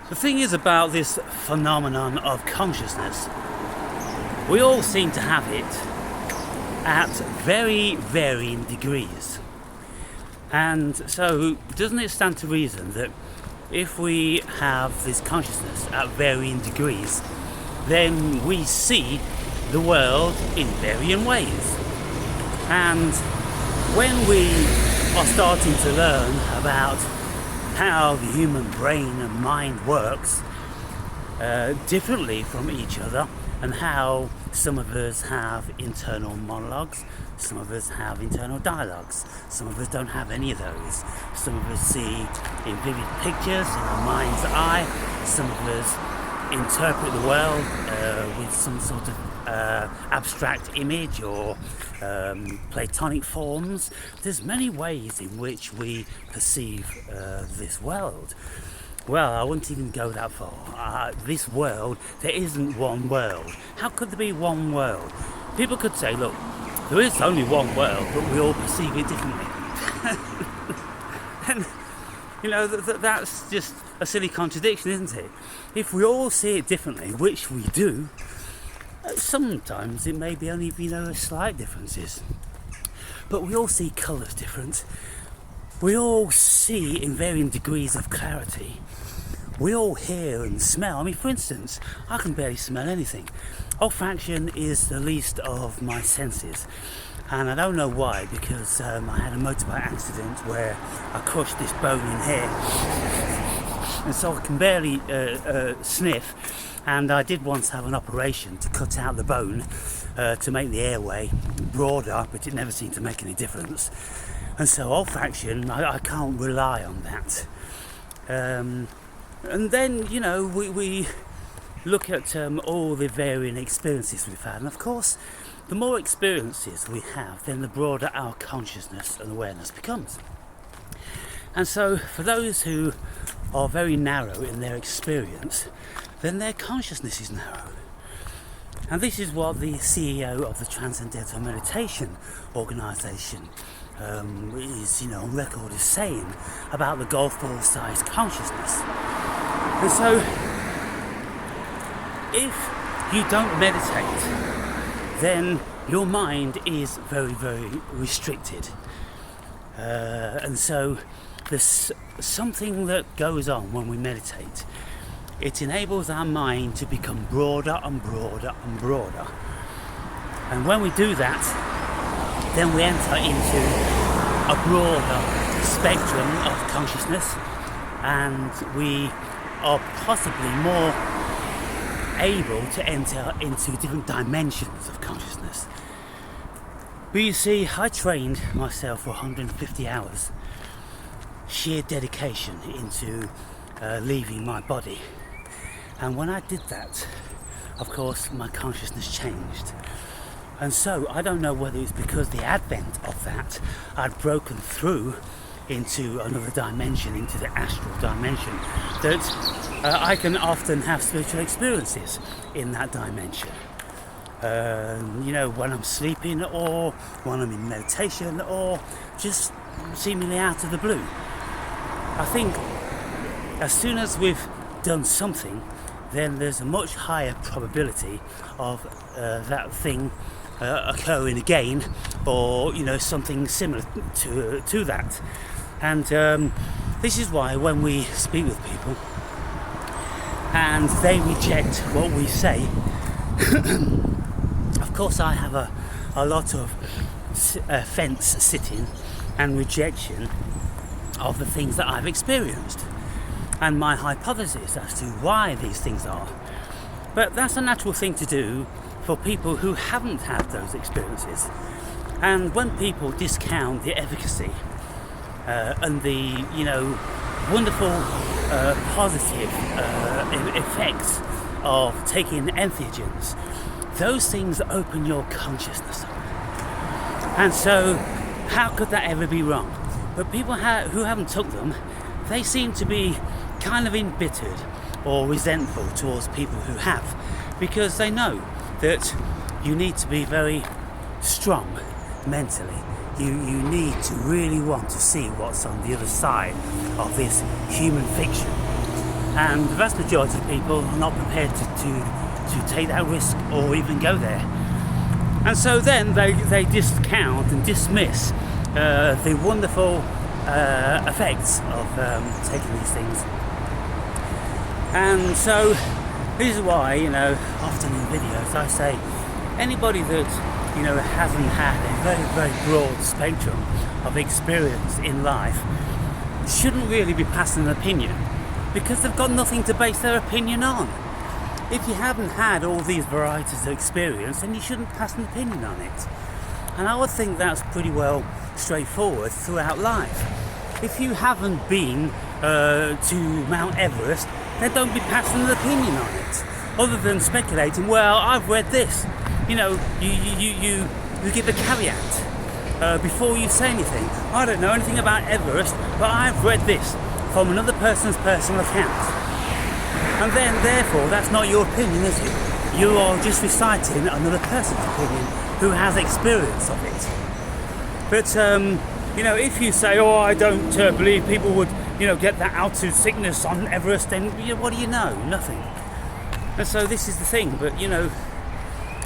The thing is about this phenomenon of consciousness, we all seem to have it at very varying degrees. And so doesn't it stand to reason that if we have this consciousness at varying degrees, then we see the world in varying ways. And when we are starting to learn about how the human brain and mind works differently from each other, and how some of us have internal monologues, some of us have internal dialogues, some of us don't have any of those. Some of us see in vivid pictures in our mind's eye, some of us interpret the world with some sort of abstract image or Platonic forms. There's many ways in which we perceive this world. Well, I wouldn't even go that far. This world, there isn't one world. How could there be one world? People could say, look, there is only one world, but we all perceive it differently. And, you know, that's just a silly contradiction, isn't it? If we all see it differently, which we do, sometimes it may be only, slight differences. But we all see colours different. We all see in varying degrees of clarity. We all hear and smell. I mean, for instance, I can barely smell anything. Olfaction is the least of my senses. And I don't know why, because I had a motorbike accident where I crushed this bone in here. And so I can barely sniff. And I did once have an operation to cut out the bone to make the airway broader, but it never seemed to make any difference. And so olfaction, I can't rely on that. And then, we look at all the varying experiences we've had. And of course, the more experiences we have, then the broader our consciousness and awareness becomes. And so for those who are very narrow in their experience, then their consciousness is narrow. And this is what the CEO of the Transcendental Meditation Organization is, on record as saying about the golf ball sized consciousness. And so, if you don't meditate, then your mind is very, very restricted. And so, there's something that goes on when we meditate. It enables our mind to become broader and broader and broader. And when we do that, then we enter into a broader spectrum of consciousness, and we are possibly more able to enter into different dimensions of consciousness. But you see, I trained myself for 150 hours, sheer dedication into leaving my body. And when I did that, of course, my consciousness changed. And so I don't know whether it's because the advent of that, I'd broken through into another dimension, into the astral dimension, that I can often have spiritual experiences in that dimension. When I'm sleeping, or when I'm in meditation, or just seemingly out of the blue. I think as soon as we've done something, then there's a much higher probability of that thing occurring again, or something similar to that. And this is why when we speak with people and they reject what we say, of course I have a lot of fence sitting and rejection of the things that I've experienced and my hypothesis as to why these things are. But that's a natural thing to do for people who haven't had those experiences. And when people discount the efficacy and the wonderful positive effects of taking entheogens, those things open your consciousness up. And so how could that ever be wrong? But people who haven't took them, they seem to be kind of embittered or resentful towards people who have, because they know that you need to be very strong mentally. You need to really want to see what's on the other side of this human fiction. And the vast majority of people are not prepared to take that risk or even go there. And so then they discount and dismiss the wonderful effects of taking these things. And so this is why, often in videos I say anybody that, hasn't had a very, very broad spectrum of experience in life shouldn't really be passing an opinion, because they've got nothing to base their opinion on. If you haven't had all these varieties of experience, then you shouldn't pass an opinion on it. And I would think that's pretty well straightforward throughout life. If you haven't been to Mount Everest, then don't be passing an opinion on it, other than speculating, well, I've read this. You give a caveat before you say anything. I don't know anything about Everest, but I've read this from another person's personal account. And then, therefore, that's not your opinion, is it? You are just reciting another person's opinion who has experience of it. But, if you say, oh, I don't believe people would, get that altitude sickness on Everest, then what do you know? Nothing. And so this is the thing. But,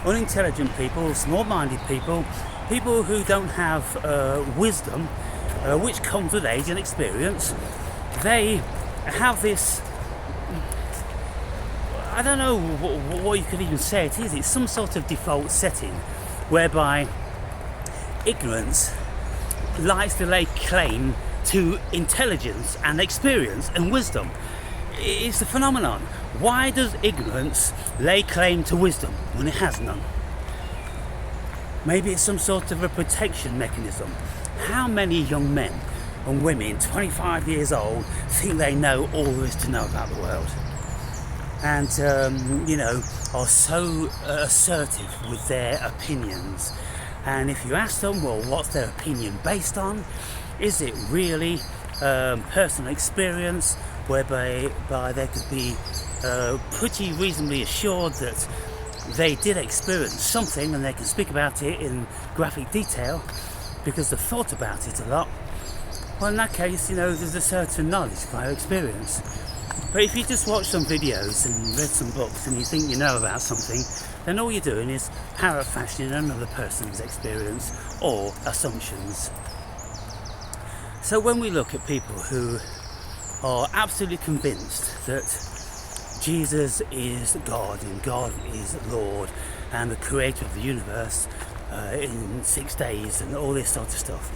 unintelligent people, small-minded people, people who don't have wisdom, which comes with age and experience, they have this, I don't know what you could even say it is. It's some sort of default setting whereby ignorance likes to lay claim to intelligence and experience and wisdom. It's a phenomenon. Why does ignorance lay claim to wisdom when it has none? Maybe it's some sort of a protection mechanism. How many young men and women, 25 years old, think they know all there is to know about the world? And, are so assertive with their opinions. And if you ask them, well, what's their opinion based on? Is it really personal experience, whereby they could be pretty reasonably assured that they did experience something and they can speak about it in graphic detail because they've thought about it a lot? Well, in that case, there's a certain knowledge by experience. But if you just watch some videos and read some books and you think you know about something, then all you're doing is paraphrasing another person's experience or assumptions. So when we look at people who are absolutely convinced that Jesus is God and God is Lord and the creator of the universe in 6 days and all this sort of stuff,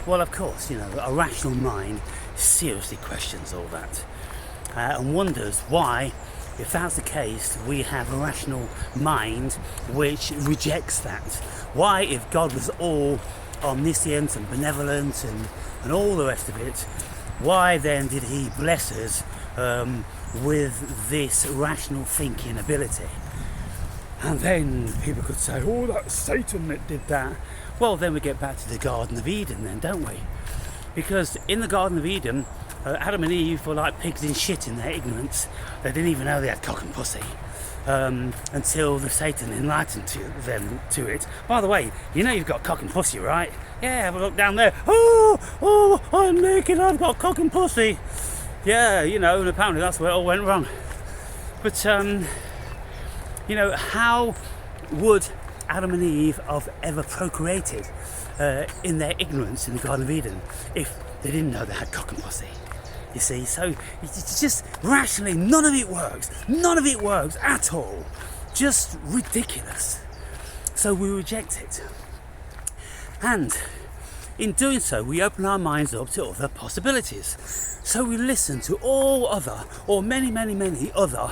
well, of course, a rational mind seriously questions all that and wonders why, if that's the case, we have a rational mind which rejects that. Why, if God was all omniscient and benevolent and all the rest of it, why then did he bless us with this rational thinking ability? And then people could say, oh, that's Satan that did that. Well, then we get back to the Garden of Eden then, don't we? Because in the Garden of Eden, Adam and Eve were like pigs in shit in their ignorance. They didn't even know they had cock and pussy until the Satan enlightened them to it. By the way, you've got cock and pussy, right? Yeah, have a look down there. Oh, I'm naked, I've got cock and pussy. Yeah, and apparently that's where it all went wrong. But, how would Adam and Eve have ever procreated in their ignorance in the Garden of Eden if they didn't know they had cock and pussy? You see, so it's just rationally, none of it works at all. Just ridiculous. So we reject it. And in doing so, we open our minds up to other possibilities. So we listen to all other, or many, many, many other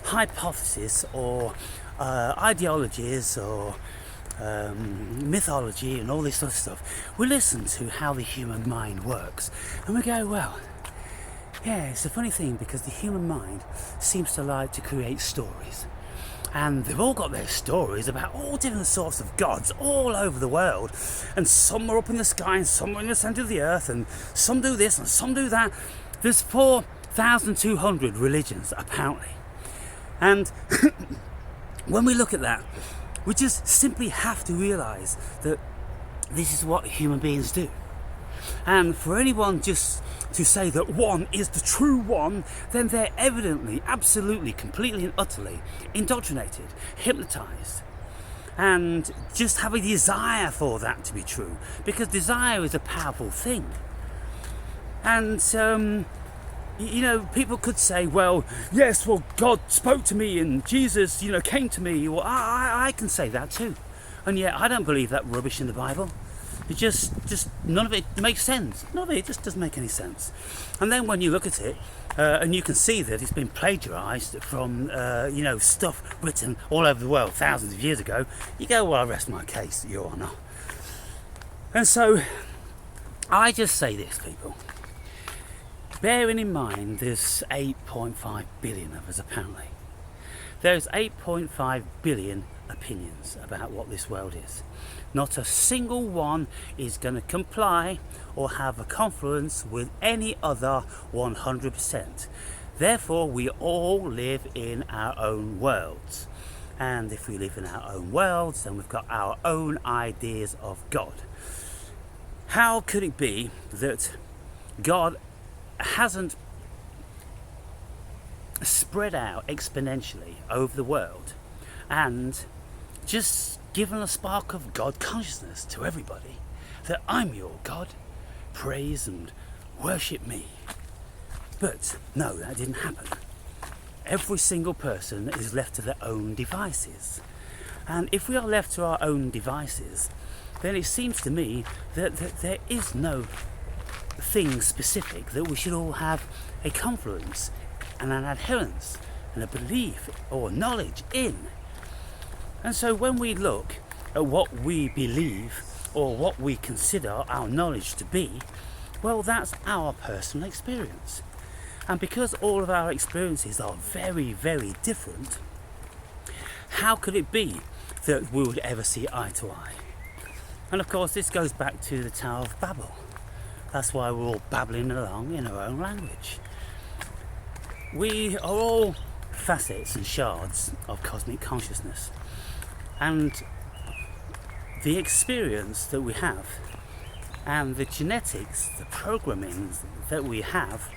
hypotheses or ideologies or mythology and all this sort of stuff. We listen to how the human mind works and we go, well, yeah, it's a funny thing because the human mind seems to like to create stories, and they've all got their stories about all different sorts of gods all over the world, and some are up in the sky and some are in the centre of the earth, and some do this and some do that. There's 4,200 religions apparently, and when we look at that, we just simply have to realise that this is what human beings do. And for anyone just to say that one is the true one, then they're evidently, absolutely, completely and utterly indoctrinated, hypnotized, and just have a desire for that to be true, because desire is a powerful thing. And people could say, well, yes, well, God spoke to me and Jesus, came to me. Well, I can say that too. And yet I don't believe that rubbish in the Bible. It just none of it makes sense. None of it just doesn't make any sense. And then when you look at it, and you can see that it's been plagiarized from, stuff written all over the world thousands of years ago, you go, well, I rest my case, Your Honour. And so I just say this, people. Bearing in mind there's 8.5 billion of us apparently. There's 8.5 billion opinions about what this world is. Not a single one is going to comply or have a confluence with any other 100%. Therefore, we all live in our own worlds. And if we live in our own worlds, then we've got our own ideas of God. How could it be that God hasn't spread out exponentially over the world and just given a spark of God consciousness to everybody, that I'm your God, praise and worship me? But no, that didn't happen. Every single person is left to their own devices. And if we are left to our own devices, then it seems to me that there is no thing specific that we should all have a confluence and an adherence and a belief or knowledge in. And so when we look at what we believe or what we consider our knowledge to be, well, that's our personal experience. And because all of our experiences are very, very different, how could it be that we would ever see eye to eye? And of course, this goes back to the Tower of Babel. That's why we're all babbling along in our own language. We are all facets and shards of cosmic consciousness. And the experience that we have and the genetics, the programming that we have,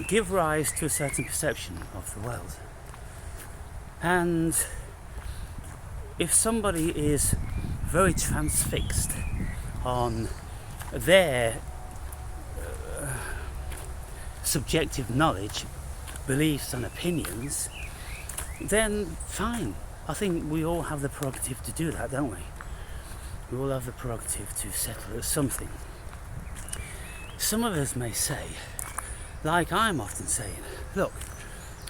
give rise to a certain perception of the world. And if somebody is very transfixed on their subjective knowledge, beliefs and opinions, then fine. I think we all have the prerogative to do that, don't we? We all have the prerogative to settle at something. Some of us may say, like I'm often saying, look,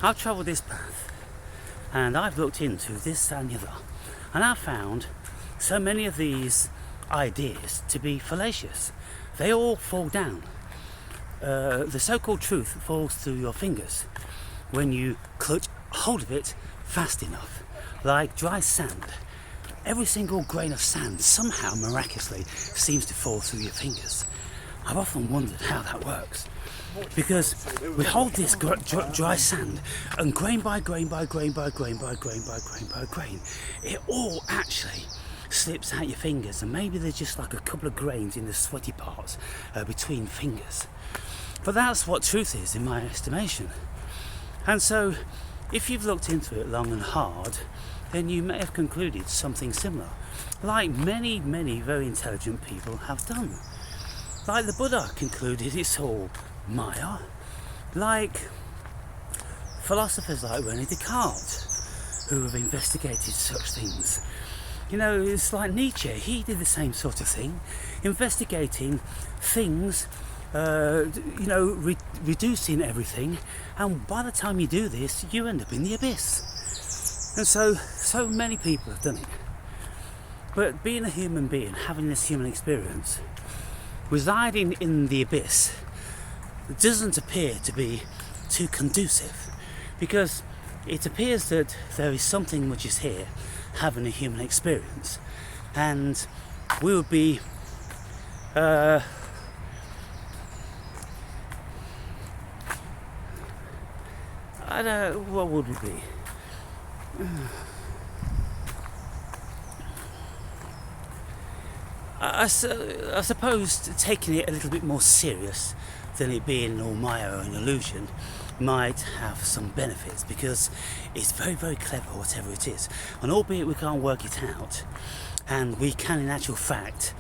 I've travelled this path and I've looked into this and the other, and I've found so many of these ideas to be fallacious. They all fall down. The so-called truth falls through your fingers when you clutch hold of it fast enough, like dry sand. Every single grain of sand somehow miraculously seems to fall through your fingers. I've often wondered how that works, because we hold this dry sand, and grain by grain by grain by grain by grain by grain by grain, it all actually slips out your fingers, and maybe there's just like a couple of grains in the sweaty parts between fingers. But that's what truth is in my estimation. And so if you've looked into it long and hard, then you may have concluded something similar, like many, many very intelligent people have done. Like the Buddha concluded it's all Maya, like philosophers like René Descartes, who have investigated such things. It's like Nietzsche, he did the same sort of thing, investigating things, reducing everything, and by the time you do this, you end up in the abyss. And so many people have done it. But being a human being, having this human experience, residing in the abyss, doesn't appear to be too conducive, because it appears that there is something which is here, having a human experience, and we would be what would we be? I suppose taking it a little bit more serious than it being all Maya or an illusion might have some benefits, because it's very, very clever, whatever it is. And albeit we can't work it out, and we can in actual fact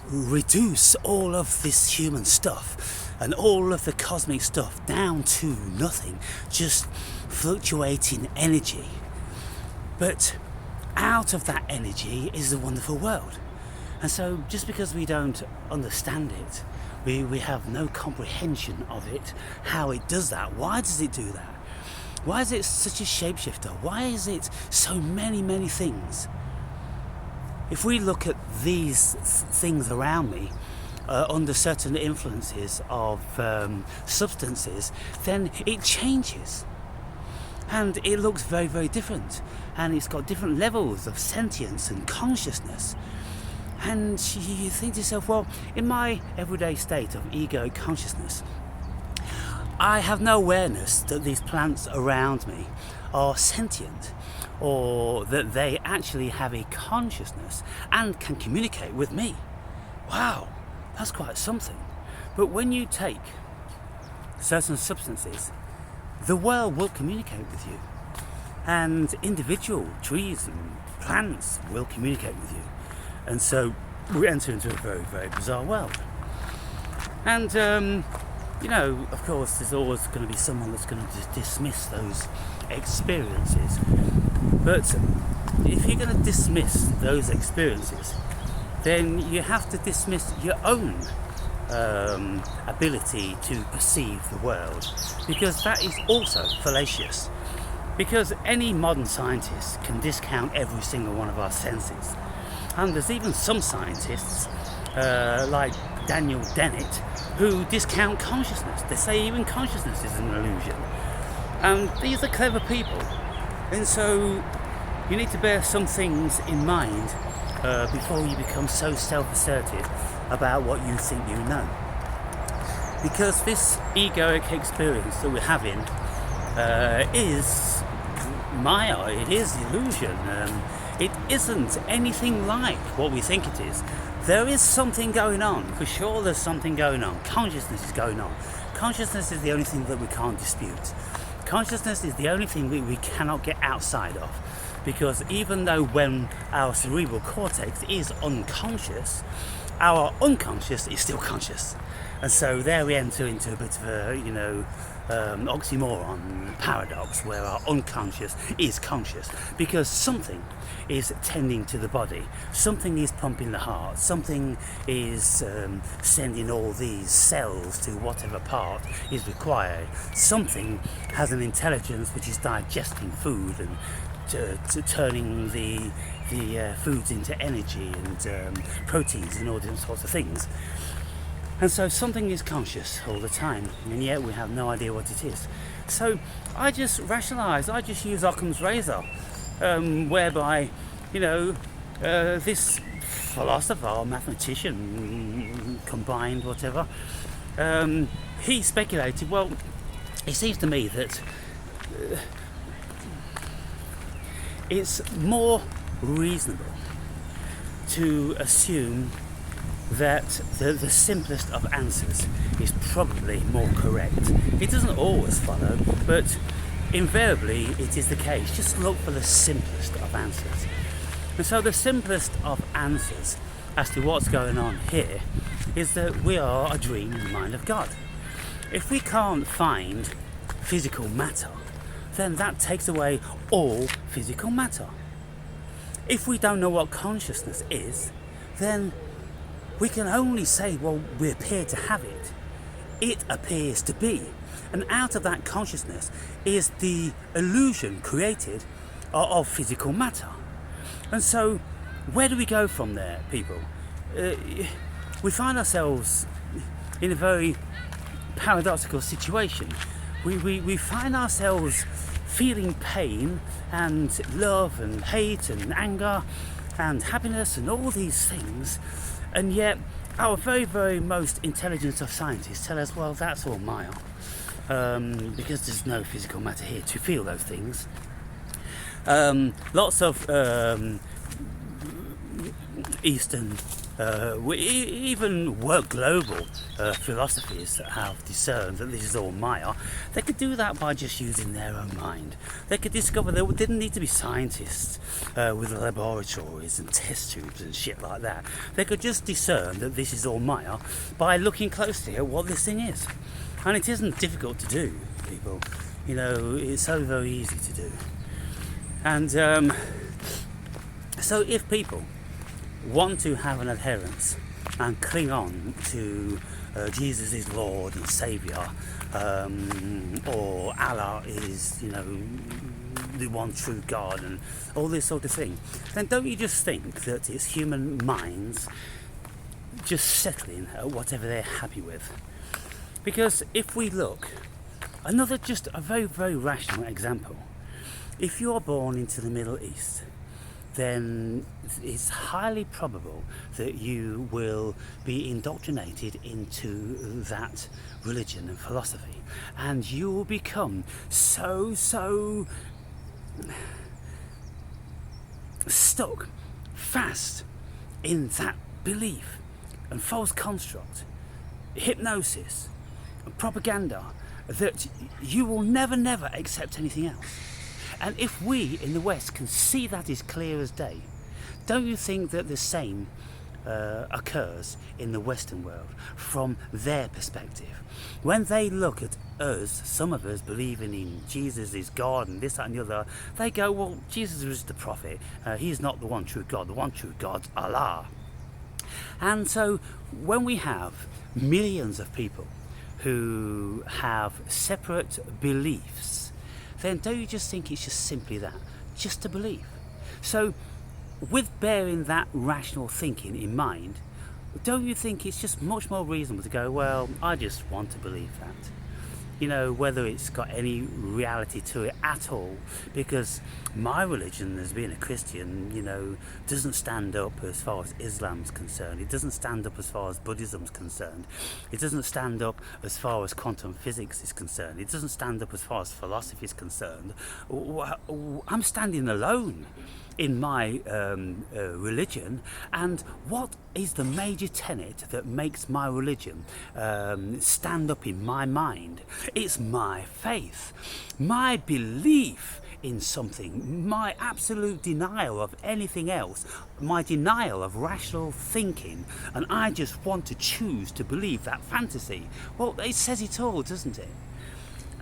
reduce all of this human stuff and all of the cosmic stuff down to nothing, just fluctuating energy. But out of that energy is the wonderful world. And so just because we don't understand it, we have no comprehension of it, how it does that, why does it do that? Why is it such a shapeshifter? Why is it so many, many things? If we look at these things around me under certain influences of substances, then it changes. And it looks very, very different. And it's got different levels of sentience and consciousness. And you think to yourself, well, in my everyday state of ego consciousness, I have no awareness that these plants around me are sentient, or that they actually have a consciousness and can communicate with me. Wow, that's quite something. But when you take certain substances, the world will communicate with you, and individual trees and plants will communicate with you. And so we enter into a very, very bizarre world. And of course, there's always going to be someone that's going to dismiss those experiences. But if you're going to dismiss those experiences, then you have to dismiss your own ability to perceive the world, because that is also fallacious. Because any modern scientist can discount every single one of our senses. And there's even some scientists, like Daniel Dennett, who discount consciousness. They say even consciousness is an illusion. And these are clever people. And so you need to bear some things in mind before you become so self-assertive about what you think you know. Because this egoic experience that we're having is Maya, it is illusion. It isn't anything like what we think it is. There is something going on, for sure there's something going on. Consciousness is going on. Consciousness is the only thing that we can't dispute. Consciousness is the only thing we cannot get outside of. Because even though when our cerebral cortex is unconscious, our unconscious is still conscious. And so there we enter into a bit of a, oxymoron paradox, where our unconscious is conscious, because something is tending to the body, something is pumping the heart, something is sending all these cells to whatever part is required, something has an intelligence which is digesting food and to turning the foods into energy and proteins and all different sorts of things. And so something is conscious all the time, and yet we have no idea what it is. So I just rationalise, I just use Occam's razor, whereby, this philosopher or mathematician combined, whatever, he speculated, well, it seems to me that it's more reasonable to assume that the simplest of answers is probably more correct. It doesn't always follow, but invariably it is the case. Just look for the simplest of answers. And so the simplest of answers as to what's going on here is that we are a dream in the mind of God. If we can't find physical matter, then that takes away all physical matter. If we don't know what consciousness is, then we can only say, well, we appear to have it. It appears to be. And out of that consciousness is the illusion created of physical matter. And so, where do we go from there, people? We find ourselves in a very paradoxical situation. We find ourselves feeling pain and love and hate and anger and happiness and all these things. And yet, our very, very most intelligent of scientists tell us, well, that's all Maya, because there's no physical matter here to feel those things. Lots of Eastern Even work global philosophies that have discerned that this is all Maya, they could do that by just using their own mind. They could discover there didn't need to be scientists with laboratories and test tubes and shit like that. They could just discern that this is all Maya by looking closely at what this thing is. And it isn't difficult to do, people. You know, it's so very easy to do. And so if people want to have an adherence and cling on to Jesus is Lord and Saviour, or Allah is, you know, the one true God and all this sort of thing, then don't you just think that it's human minds just settling at whatever they're happy with? Because if we look, just a very, very rational example, if you're born into the Middle East, then it's highly probable that you will be indoctrinated into that religion and philosophy, and you will become so stuck fast in that belief and false construct, hypnosis and propaganda, that you will never accept anything else. And if we in the West can see that as clear as day, don't you think that the same occurs in the Western world from their perspective? When they look at us, some of us believing in Jesus is God and this, that and the other, they go, well, Jesus was the prophet, he's not the one true God, the one true God's Allah. And so when we have millions of people who have separate beliefs, then don't you just think it's just simply that, just a belief? So with bearing that rational thinking in mind, don't you think it's just much more reasonable to go, well, I just want to believe that, you know, whether it's got any reality to it at all, because my religion as being a Christian, you know, doesn't stand up as far as Islam's concerned, it doesn't stand up as far as Buddhism's concerned, it doesn't stand up as far as quantum physics is concerned, it doesn't stand up as far as philosophy is concerned. I'm standing alone in my religion, and what is the major tenet that makes my religion stand up in my mind? It's my faith, my belief in something, my absolute denial of anything else, my denial of rational thinking, and I just want to choose to believe that fantasy. Well, it says it all, doesn't it?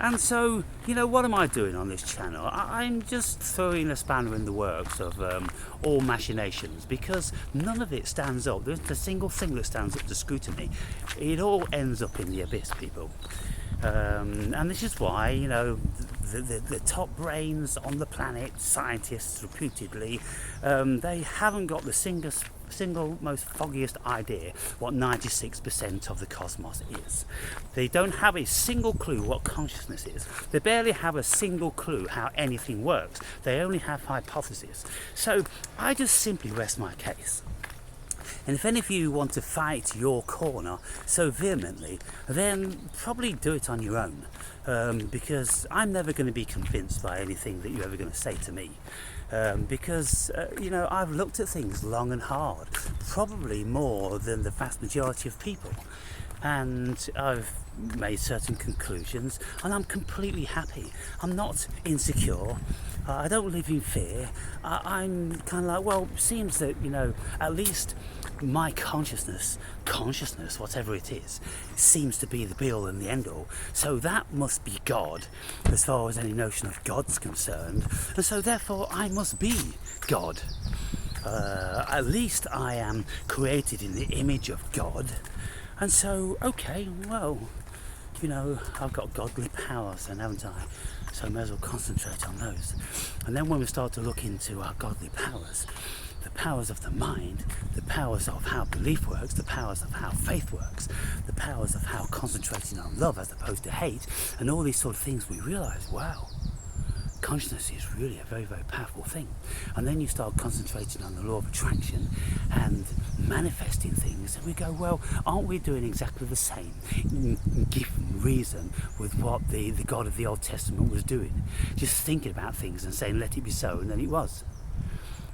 And so, you know, what am I doing on this channel? I'm just throwing a spanner in the works of all machinations, because none of it stands up. There isn't a single thing that stands up to scrutiny. It all ends up in the abyss, people. And this is why, you know, the top brains on the planet, scientists reputedly, they haven't got the single most foggiest idea what 96% of the cosmos is. They don't have a single clue what consciousness is. They barely have a single clue how anything works. They only have hypotheses. So I just simply rest my case. And if any of you want to fight your corner so vehemently, then probably do it on your own, because I'm never going to be convinced by anything that you're ever going to say to me. Because you know, I've looked at things long and hard, probably more than the vast majority of people, and I've made certain conclusions, and I'm completely happy. I'm not insecure. I don't live in fear. I'm kind of like, well, it seems that, you know, at least my consciousness, whatever it is, seems to be the be all and the end all. So that must be God, as far as any notion of God's concerned. And so therefore I must be God. At least I am created in the image of God. And so, okay, well, you know, I've got godly powers then, haven't I? So I may as well concentrate on those. And then when we start to look into our godly powers, the powers of the mind, the powers of how belief works, the powers of how faith works, the powers of how concentrating on love as opposed to hate, and all these sort of things, we realise, wow, consciousness is really a very, very powerful thing. And then you start concentrating on the law of attraction and manifesting things, and we go, well, aren't we doing exactly the same, given reason, with what the God of the Old Testament was doing? Just thinking about things and saying, let it be so, and then it was.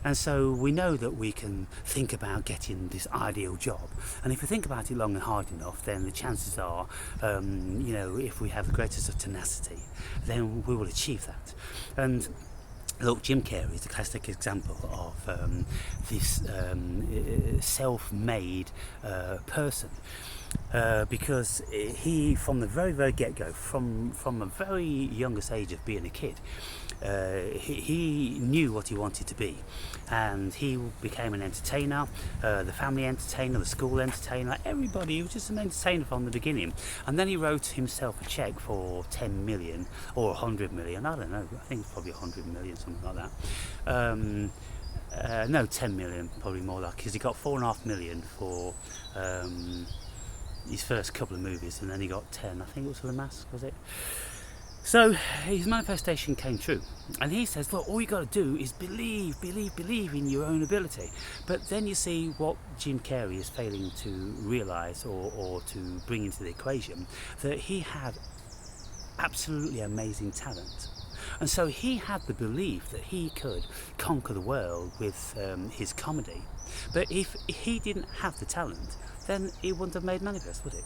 And so we know that we can think about getting this ideal job. And if we think about it long and hard enough, then the chances are, if we have the greatest of tenacity, then we will achieve that. And look, Jim Carrey is a classic example of this self-made person. Because he, from the very, very get-go, from a very youngest age of being a kid, he knew what he wanted to be, and he became an entertainer, the family entertainer, the school entertainer, everybody. He was just an entertainer from the beginning. And then he wrote himself a check for 10 million or 100 million, I don't know, I think it's probably 100 million, something like that. No, 10 million, probably more like, because he got 4.5 million for his first couple of movies, and then he got 10, I think it was for The Mask, was it? So his manifestation came true, and he says, look, all you got to do is believe in your own ability. But then you see what Jim Carrey is failing to realise or to bring into the equation, that he had absolutely amazing talent. And so he had the belief that he could conquer the world with his comedy. But if he didn't have the talent, then he wouldn't have made Manifest, would it?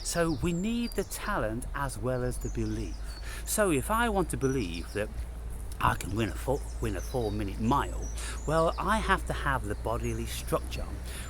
So we need the talent as well as the belief. So if I want to believe that I can win a 4-minute mile, well, I have to have the bodily structure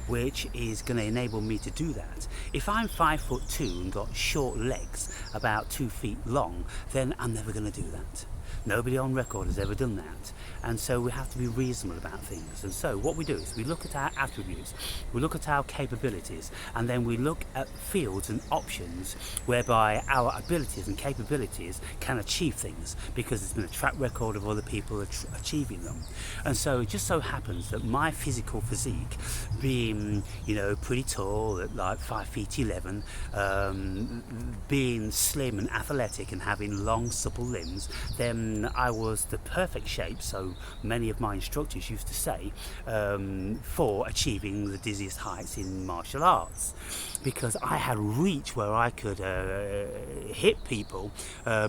which is going to enable me to do that. If I'm 5'2" and got short legs, about 2 feet long, then I'm never going to do that. Nobody on record has ever done that. And so we have to be reasonable about things. And so what we do is we look at our attributes, we look at our capabilities, and then we look at fields and options whereby our abilities and capabilities can achieve things, because there's been a track record of other people achieving them. And so it just so happens that my physical physique, being, pretty tall at like 5'11", being slim and athletic and having long supple limbs, then I was the perfect shape, so many of my instructors used to say, for achieving the dizziest heights in martial arts, because I had reach where I could hit people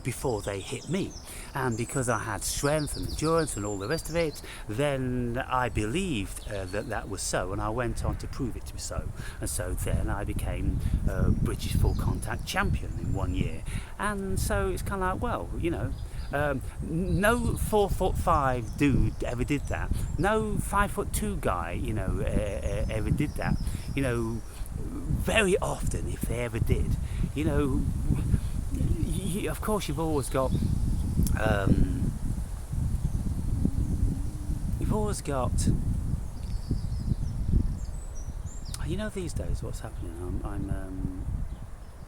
before they hit me. And because I had strength and endurance and all the rest of it, then I believed that was so, and I went on to prove it to be so. And so then I became British full contact champion in 1 year. And so it's kind of like, well, no 4'5" dude ever did that. No 5'2" guy, ever did that. Very often, if they ever did, of course you've always got these days what's happening,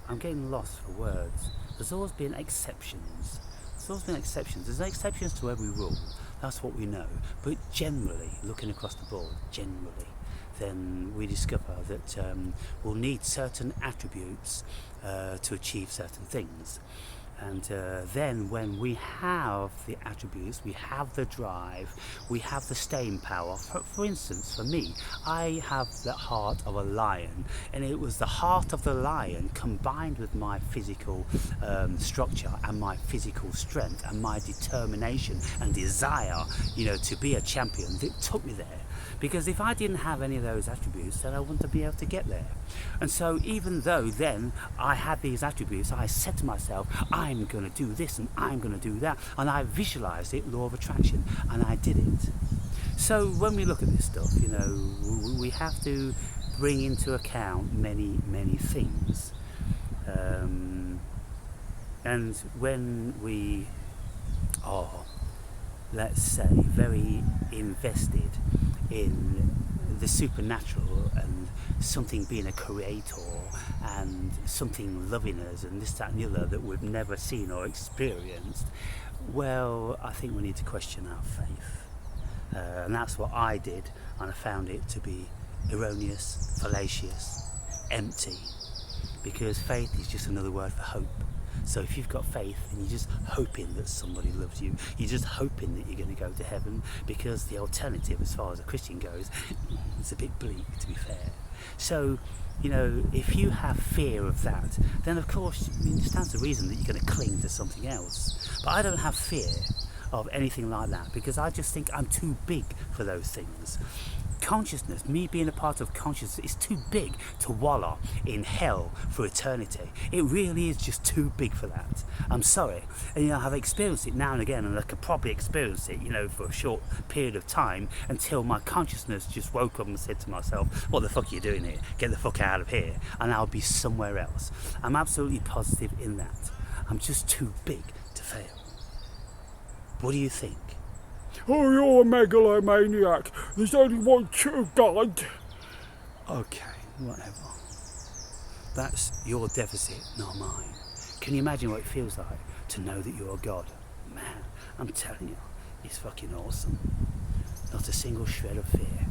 I'm getting lost for words. There's always been exceptions. There's exceptions to every rule, that's what we know. But generally, looking across the board, then we discover that we'll need certain attributes to achieve certain things. And then when we have the attributes, we have the drive, we have the staying power. For instance, for me, I have the heart of a lion, and it was the heart of the lion combined with my physical structure and my physical strength and my determination and desire, to be a champion that took me there. Because if I didn't have any of those attributes, then I wouldn't be able to get there. And so even though then I had these attributes, I said to myself, I'm going to do this and I'm going to do that. And I visualized it, law of attraction, and I did it. So when we look at this stuff, we have to bring into account many, many things. And when we are, let's say, very invested in the supernatural and something being a creator and something loving us and this, that and the other that we've never seen or experienced, well, I think we need to question our faith. And that's what I did, and I found it to be erroneous, fallacious, empty, because faith is just another word for hope. So if you've got faith and you're just hoping that somebody loves you, you're just hoping that you're going to go to heaven, because the alternative, as far as a Christian goes, it's a bit bleak, to be fair. So, if you have fear of that, then of course it stands to reason that you're going to cling to something else. But I don't have fear of anything like that, because I just think I'm too big for those things. Consciousness, me being a part of consciousness, is too big to wallow in hell for eternity. It really is just too big for that. I'm sorry. And I've experienced it now and again, and I could probably experience it, for a short period of time, until my consciousness just woke up and said to myself, what the fuck are you doing here? Get the fuck out of here. And I'll be somewhere else. I'm absolutely positive in that. I'm just too big to fail. What do you think? Oh, you're a megalomaniac. There's only one true God. Okay, whatever. That's your deficit, not mine. Can you imagine what it feels like to know that you're a God? Man, I'm telling you, it's fucking awesome. Not a single shred of fear.